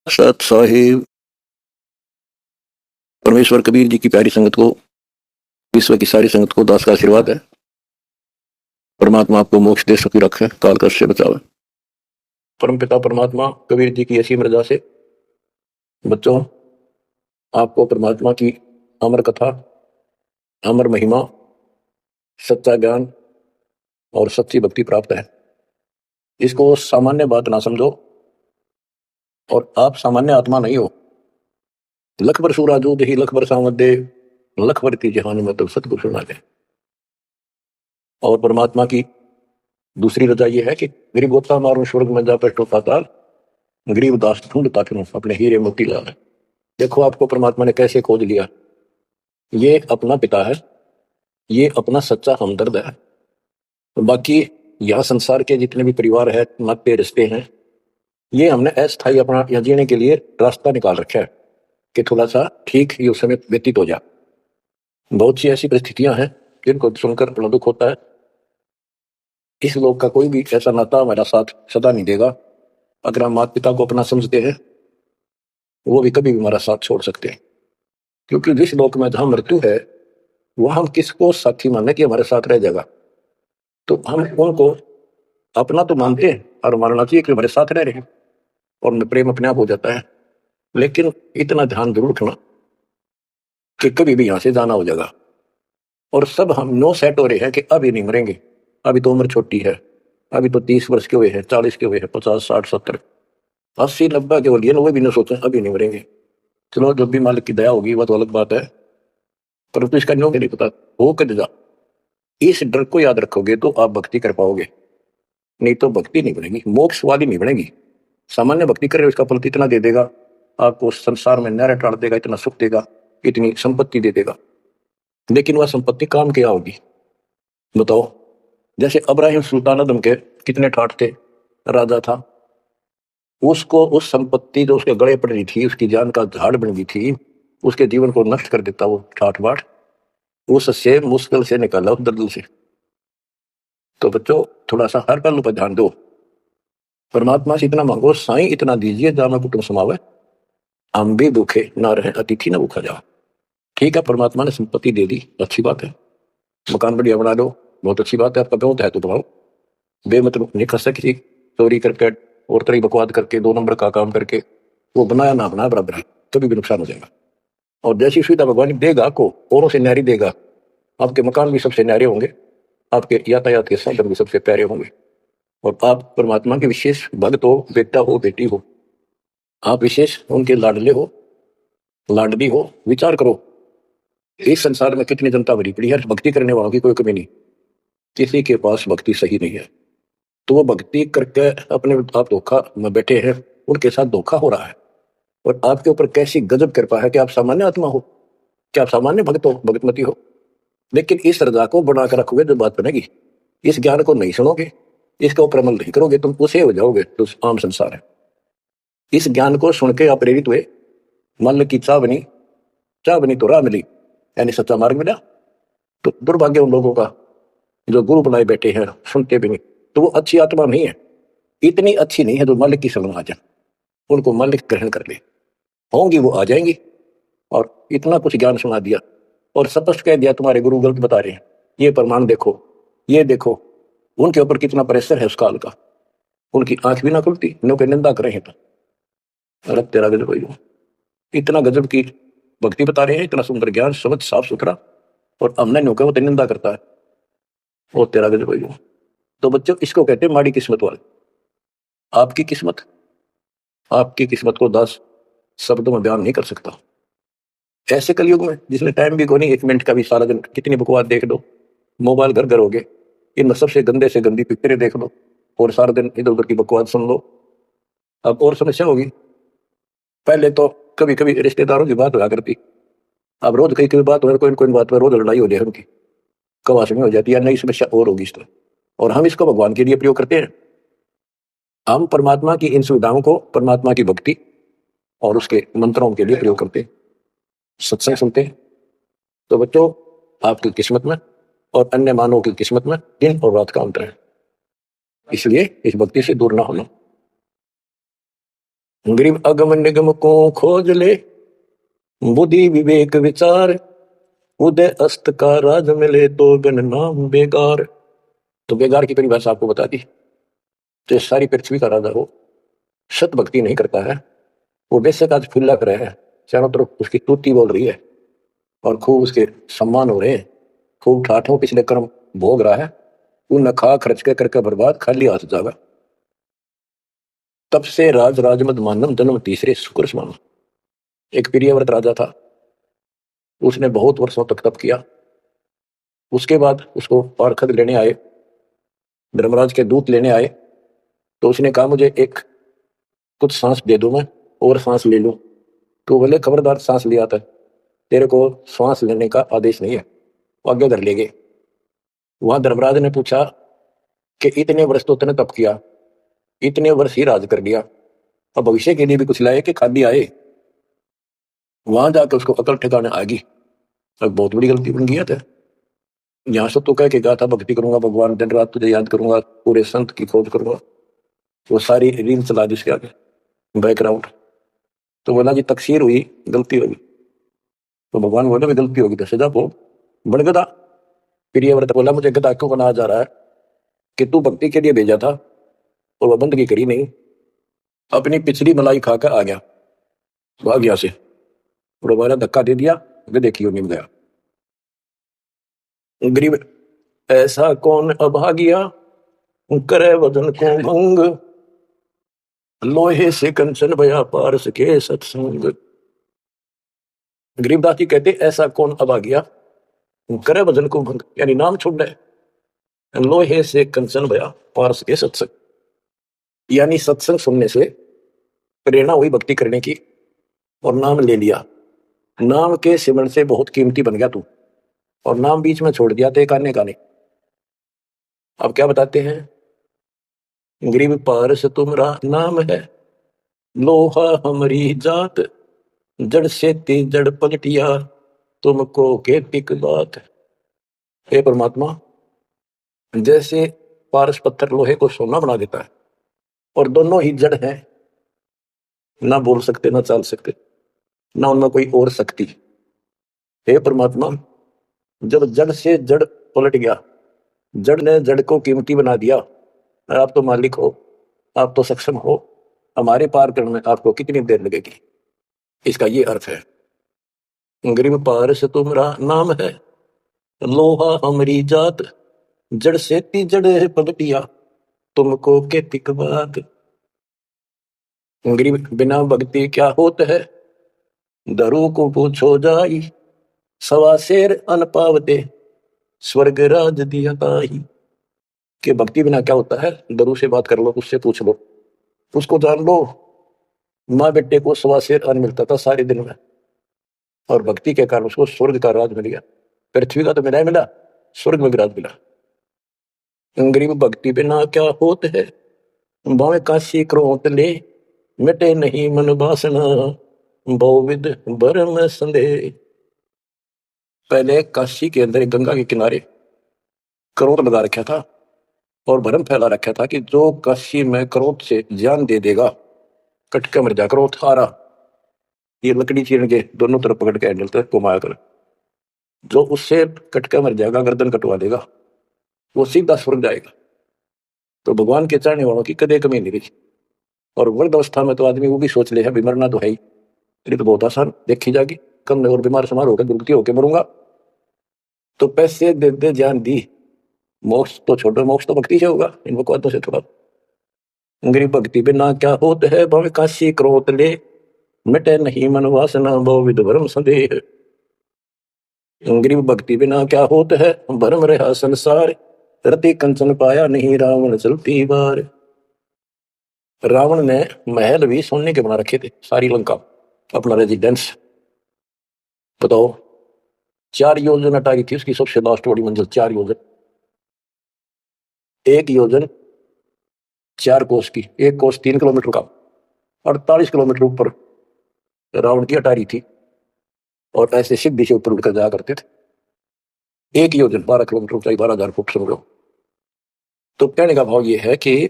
सत साहिब परमेश्वर कबीर जी की प्यारी संगत को, विश्व की सारी संगत को दास का आशीर्वाद है। परमात्मा आपको मोक्ष दे सकी रखे, काल कष्ट से बचावे। परमपिता परमात्मा कबीर जी की असीम रजा से बच्चों, आपको परमात्मा की अमर कथा, अमर महिमा, सच्चा ज्ञान और सच्ची भक्ति प्राप्त है। इसको सामान्य बात ना समझो, और आप सामान्य आत्मा नहीं हो। लख बर सूराजू दही लख बर सावत दे, लख बर की जहान में तो सतगुरु सुना दे। और परमात्मा की दूसरी रजा यह है कि गरीब गोता मारो स्वर्ग में जा बैठो पाताल, गरीब दास ढूंढता फिरूं अपने हीरे मोती लाल। देखो आपको परमात्मा ने कैसे खोज लिया। ये अपना पिता है, ये अपना सच्चा हमदर्द है। तो बाकी यहाँ संसार के जितने भी परिवार है, नाते रिश्ते हैं, ये हमने अस्थायी अपना यहाँ जीने के लिए रास्ता निकाल रखा है कि थोड़ा सा ठीक ये उस समय व्यतीत हो जाए। बहुत सी ऐसी परिस्थितियां हैं जिनको सुनकर बड़ा दुख होता है। इस लोक का कोई भी ऐसा नाता हमारा साथ सदा नहीं देगा। अगर हम माता पिता को अपना समझते हैं, वो भी कभी भी हमारा साथ छोड़ सकते हैं। क्योंकि जिस लोक में जहां मृत्यु है, वह हम किसको साथी माने कि हमारे साथ रह जाएगा। तो हम उनको अपना तो मानते हैं और मानना चाहिए कि हमारे साथ रह रहे हैं, और उनमें प्रेम अपने आप हो जाता है। लेकिन इतना ध्यान जरूर रखना कि कभी भी यहां से जाना हो जाएगा। और सब हम नो सेट हो रहे हैं कि अभी नहीं मरेंगे, अभी तो उम्र छोटी है, अभी तो 30 वर्ष के हुए हैं, 40 के हुए हैं, 50, 60, 70, 80, 90 के हो लिए, वो भी नहीं सोचे अभी नहीं मरेंगे। चलो जब भी मालिक की दया होगी वह तो अलग बात है, परंतु इसका न्यों नहीं पता हो कर जा। इस डर को याद रखोगे तो आप भक्ति कर पाओगे, नहीं तो भक्ति नहीं बनेगी, मोक्ष वाली नहीं बनेगी। सामान्य भक्ति कर रहे हो, इसका फल इतना दे देगा, आपको संसार में नहर टाड़ देगा, इतना सुख देगा, इतनी संपत्ति दे देगा, लेकिन वह संपत्ति काम क्या होगी बताओ। जैसे अब्राहिम सुल्तान आदम के कितने ठाठ थे, राजा था, उसको उस संपत्ति जो उसके गले पड़ रही थी, उसकी जान का झाड़ बन गई थी, उसके जीवन को नष्ट कर देता वो ठाठ बाट, उससे मुश्किल से निकाला उस दलदल से। तो बच्चों थोड़ा सा हर पहलू पर ध्यान दो। परमात्मा से इतना मांगो, साईं इतना दीजिए जा मैं कुटुंब समावे, हम भी भूखे ना रहे अतिथि ना भूखा जाओ। ठीक है, परमात्मा ने संपत्ति दे दी, अच्छी बात है, मकान बढ़िया बना दो, बहुत अच्छी बात है, आपका बहुत है तो बनाओ। बेमतलब नहीं खर्चा किसी चोरी करके और तरह बकवाद करके 2 नंबर का काम करके, वो बनाया ना बनाया बराबर है, कभी भी नुकसान हो जाएगा। और जैसी सुविधा भगवान देगा आपको, औरों से न्यारी देगा, आपके मकान भी सबसे न्यारे होंगे, आपके यातायात के साधन भी सबसे प्यारे होंगे, और आप परमात्मा के विशेष भक्त हो, बेटा हो, बेटी हो, आप विशेष उनके लाडले हो, लाडली हो। विचार करो, इस संसार में कितनी जनता भरी पड़ी है, भक्ति करने वालों की कोई कमी नहीं, किसी के पास भक्ति सही नहीं है। तो वो भक्ति करके अपने आप धोखा में बैठे हैं, उनके साथ धोखा हो रहा है। और आपके ऊपर कैसी गजब कृपा है कि आप सामान्य आत्मा हो, क्या आप सामान्य भक्त हो, भगतमती हो। लेकिन इस रजा को बनाकर रखोगे जो बात बनेगी, इस ज्ञान को नहीं सुनोगे, इसका ऊपर अमल नहीं करोगे, तुम उसे हो जाओगे तो आम संसार है। इस ज्ञान को सुन के आप प्रेरित हुए, मन की चाह बनी, चाह बनी तो राह मिली, यानी सच्चा मार्ग मिला। तो दुर्भाग्य उन लोगों का जो गुरु बनाए बैठे हैं, सुनते भी नहीं, तो वो अच्छी आत्मा नहीं है, इतनी अच्छी नहीं है जो मालिक की शरण आ जाए, उनको मालिक ग्रहण कर ले, होंगी वो आ जाएंगी। और इतना कुछ ज्ञान सुना दिया और स्पष्ट कह दिया तुम्हारे गुरु गलत बता रहे हैं, ये प्रमाण देखो, ये देखो, उनके ऊपर कितना प्रेशर है उस काल का, उनकी आंख भी ना खुलती, उनके निंदा कर रहे हैं। तो अलग तेरा गजब भाई, इतना गजब की भक्ति बता रहे हैं, इतना सुंदर ज्ञान, समझ साफ सुथरा, और हमने नो वो निंदा करता है, वो तेरा गजब भाई। तो बच्चों इसको कहते हैं माड़ी किस्मत वाले। आपकी किस्मत, आपकी किस्मत को 10 शब्दों में बयान नहीं कर सकता। ऐसे कलयुग में जिसमें टाइम भी कोई नहीं, 1 मिनट का भी, सारा दिन कितनी बकवास देख लो, मोबाइल घर घर हो गए, इनमें सबसे गंदे से गंदी पिक्चरें देख लो, और सारा दिन इधर उधर की बकवास सुन लो। अब और समस्या होगी, पहले तो कभी कभी रिश्तेदारों की बात हुआ करती, अब रोज कई कई बात हो, कोई कोई बात पर रोज लड़ाई हो जाए उनकी, कवास में हो जाती है, नई समस्या और होगी इस तरह। और हम इसको भगवान के लिए प्रयोग करते हैं। हम परमात्मा की इन सुविधाओं को परमात्मा की भक्ति और उसके मंत्रों के लिए प्रयोग करते हैं, सत्संग सुनते हैं। तो बच्चों आपकी किस्मत में और अन्य मानवों की किस्मत में दिन और रात का अंतर है, इसलिए इस भक्ति से दूर ना होना। गरीब अगम निगम को खोज ले, बुद्धि विवेक विचार, उदय अस्त का राज मिले तो गण नाम बेगार। तो बेगार की परिभाषा आपको बता दी। तो ये सारी पृथ्वी का राजा हो, सत भक्ति नहीं करता है, वो बेशक आज फुल्ला कर रहा है, चारों तरफ उसकी स्तुति बोल रही है और खूब उसके सम्मान हो रहे हैं, खूब ठाठों पिछले कर्म भोग रहा है, वो न खा खर्च के करके बर्बाद, खाली हाथ जागा। तब से राज राजमद मानम जन्म तीसरे शुक्र मानो। एक प्रियव्रत राजा था, उसने बहुत वर्षों तक तप किया। उसके बाद उसको पार्षद लेने आए, धर्मराज के दूत लेने आए, तो उसने कहा मुझे एक कुछ सांस दे दो, मैं और सांस ले लूं। तो बोले खबरदार, सांस लिया था, तेरे को सांस लेने का आदेश नहीं है, वो आगे धर ले गए। वहां धर्मराज ने पूछा कि इतने वर्ष तो तूने तप किया, इतने वर्ष ही राज कर लिया, अब भविष्य के लिए भी कुछ लाए कि खाली आए। वहां जाकर उसको अकल ठिकाने आ गई, अब बहुत बड़ी गलती बन गया था। यहाँ से तो कह के गया था भक्ति करूंगा भगवान, दिन रात तुझे याद करूंगा, पूरे संत की खोज करूंगा, वो सारी रील चला दी उसके आगे बैकग्राउंड। तो बोला जी तकसीर हुई, गलती होगी। तो भगवान बोले भी गलती होगी तो सजा भोग, बड़ गधा। प्रियव्रत बोला मुझे गधा क्यों बना जा रहा है कि तू भक्ति के लिए भेजा था और वह बंदगी करी नहीं, अपनी पिछली मलाई खाकर आ गया, भाग गया से, और हमारा धक्का दे दिया, गधे की ओर निम गया। गरीब ऐसा कौन अभागिया, करे वजन को भंग, लोहे से कंचन भया पारस के सत्संग। गरीबदास जी कहते ऐसा कौन अभागिया, करे वजन को भंग, यानी नाम छोड़ दे, लोहे से कंचन भया पारस के सत्संग, यानी सत्संग सुनने से प्रेरणा हुई भक्ति करने की और नाम ले लिया। नाम के सिमरण से बहुत कीमती बन गया तू, और नाम बीच में छोड़ दिया तो एक आने का नहीं। अब क्या बताते हैं, गरीब पारस तुमरा नाम है, लोहा हमारी जात, जड़ से ती जड़ पलटिया, तुमको के टिक बात। हे परमात्मा, जैसे पारस पत्थर लोहे को सोना बना देता है, और दोनों ही जड़ हैं, ना बोल सकते ना चाल सकते, ना उनमें कोई और शक्ति। हे परमात्मा, जब जड़ से जड़ पलट गया, जड़ ने जड़ को कीमती बना दिया, आप तो मालिक हो, आप तो सक्षम हो, हमारे पार करने में आपको कितनी देर लगेगी। इसका ये अर्थ है, गरीब पारस तुमरा नाम है, लोहा हमारी जात, जड़ से ती जड़ पलटिया, तुमको के तिक बात। गरीब बिना भक्ति क्या होत है, दरू को पूछो जाई, सवा शेर अन पावते, स्वर्ग राज दिया ताही। कि भक्ति बिना क्या होता है, दरू से बात कर लो, उससे पूछ लो, उसको जान लो। माँ बेटे को सवा शेर अन्न मिलता था सारे दिन में, और भक्ति के कारण उसको स्वर्ग का राज मिल गया। पृथ्वी का तो मिला ही मिला, स्वर्ग में भी राज मिला। गरीब भक्ति बिना क्या होत है, भावे काशी क्रोत ले, मिटे नहीं मन वासना, बहुविध भरम संदेह। पहले काशी के अंदर गंगा के किनारे क्रोध लगा रखा था और भरम फैला रखा था कि जो काशी में क्रोध से जान दे देगा, कटके मर जा। क्रोध आ रहा, ये लकड़ी चीरन के दोनों तरफ पकड़ के हैंडल तक घुमाया कर, जो उससे कटके मर जाएगा, गर्दन कटवा देगा, वो सीधा स्वर्ग जाएगा। तो भगवान के चाहने वालों की कदे कमी नहीं रही। और वृद्ध अवस्था में तो आदमी वो भी सोच ले है भी मरना तो है ही, तेरी तो बहुत आसान देखी जाएगी, कम और बीमार समार होकर दुर्गति होकर मरूंगा, तो पैसे दे दे जान दी, मोक्ष तो छोड़ो, मोक्ष तो भक्ति से होगा, इन बकवादों से थोड़ा। गरीब भक्ति बिना क्या होत है, भावे काशी क्रोध ले, मिटे नहीं मन वासना, बहुविध भरम संदेह। गरीब भक्ति बिना क्या होत है, भरम रहा संसार, रति कंचन पाया नहीं, रावण चलती बार। रावण ने महल भी सोने के बना रखे थे, सारी लंका अपना रेजिडेंस। बताओ, 4 योजन अटारी थी उसकी सबसे लास्ट वाली मंजिल, 4 योजन, 1 योजन 4 कोस की, 1 कोस 3 किलोमीटर का, 48 किलोमीटर ऊपर रावण की अटारी थी, और ऐसे सीधी से ऊपर उड़कर जाया करते थे। 1 योजन 12 किलोमीटर ऊंचाई, 12,000 फुट समझो। तो कहने का भाव ये है कि